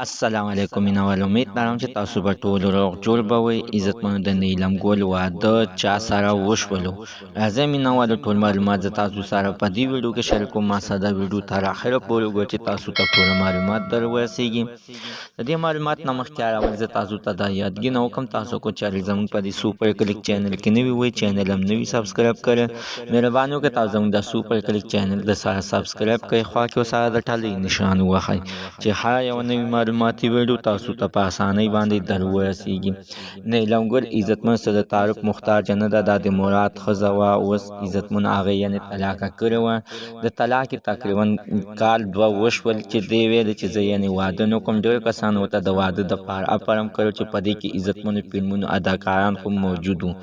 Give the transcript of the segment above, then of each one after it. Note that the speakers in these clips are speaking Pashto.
السلام علیکم مینوال امید لرم چې تاسو به ټول روغ جوړ به وئ. عزتمنو د نیلم ګل واده چا سره وشولو، راځئ مینوالو ټول معلومات زه تاسو سره په دې ویډیو کې شریک کوم. ما ساده ویډیو تر اخره پورې وګورئ چې تاسو ته پوره معلومات در ورسیږي. د دې معلومات نه مخکې اول زه تاسو ته دا یادګي کوم، تاسو کو چاري زموږ په دې سوپر کلیک چینل کې نوی وئ، چینل هم نوی سبسکرایب کړئ. مهرباني وکړئ تاسو زموږ د سوپر کلیک چینل د سره سبسکرایب کړئ، خوا کې سره د ټلې نشان ووهئ چې هر یو نوی معلوماتي ویډیو تاسو ته په اسانۍ باندې در ورسیږي. نیلم ګل عزتمن سره د تعارف محتاج نه ده، دا د مراد ښځه وه. اوس عزتمن هغې یعنې طلاقه کړې وه. د طلاق تقریبا کال دوه وشول چې دی ویل چې زه یعنې واده نه کوم. ډېرو کسانو ورته د واده دپاره افر هم کړی چې په دې کې عزتمنو فلمونو اداکاران خو موجود وو.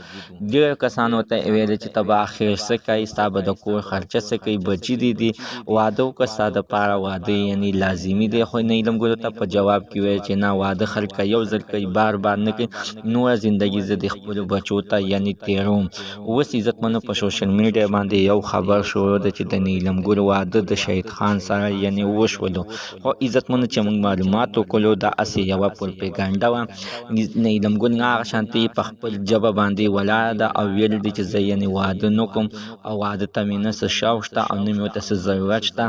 ډېرو کسانو ورته ویل چې ته به اخر څه کوې، ستا به د کور خرچه څه کوي، بچي دي واده وکړه، ستا دپاره واده یعنې لازمي دی. خو نیلم ګل ته په جواب کې ویل چې نه، واده خلک یو ځل کوي، بار بار نه کوي، نوره زندګي زه د خپلو بچو ته یعنې تېروم. اوس عزتمنو په سوشل میډیا باندې یو خبر شروع ده چې د نیلم ګل واده د شهید خان سره یعنې وشولو. خو عزتمنو چې موږ معلومات وکړو دا هسې یوه پروپیګنډه وه. نیلم ګل هغه شانتې په خپل ژبه باندې ولاړه ده او ویل دي چې زه یعنې واده نه کوم او واده ته مې نه څه شوق شته او نه مې ورته څه ضرورت شته،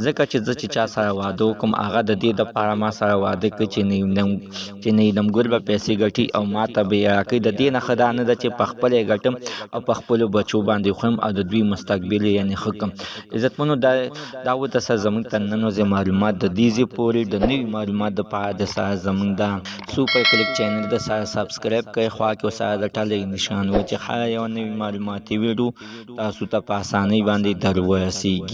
ځکه چې زه چې چا سره واده وکړم هغه د دې دپاره ما سره واده کوي چې نیلم ګل به پیسې ګټي او ما ته به یې راکوي. د دې نه ښه دا نه ده چې په خپله یې ګټم او په خپلو بچو باندې خورم او د دوی مستقبل یې یعنې ښه کړم. عزتمنو دا ورته زموږ تر نن ورځې معلومات د دې ځای پورې د نوي معلومات دپاره د سره زموږ د سوپر کلیک چینل د سره سبسکرایب کړئ، خوا کې ورسره د ټلې نشان وي چې هر یو نوي معلوماتي ویډیو تاسو ته په اسانۍ باندې در ورسیږي.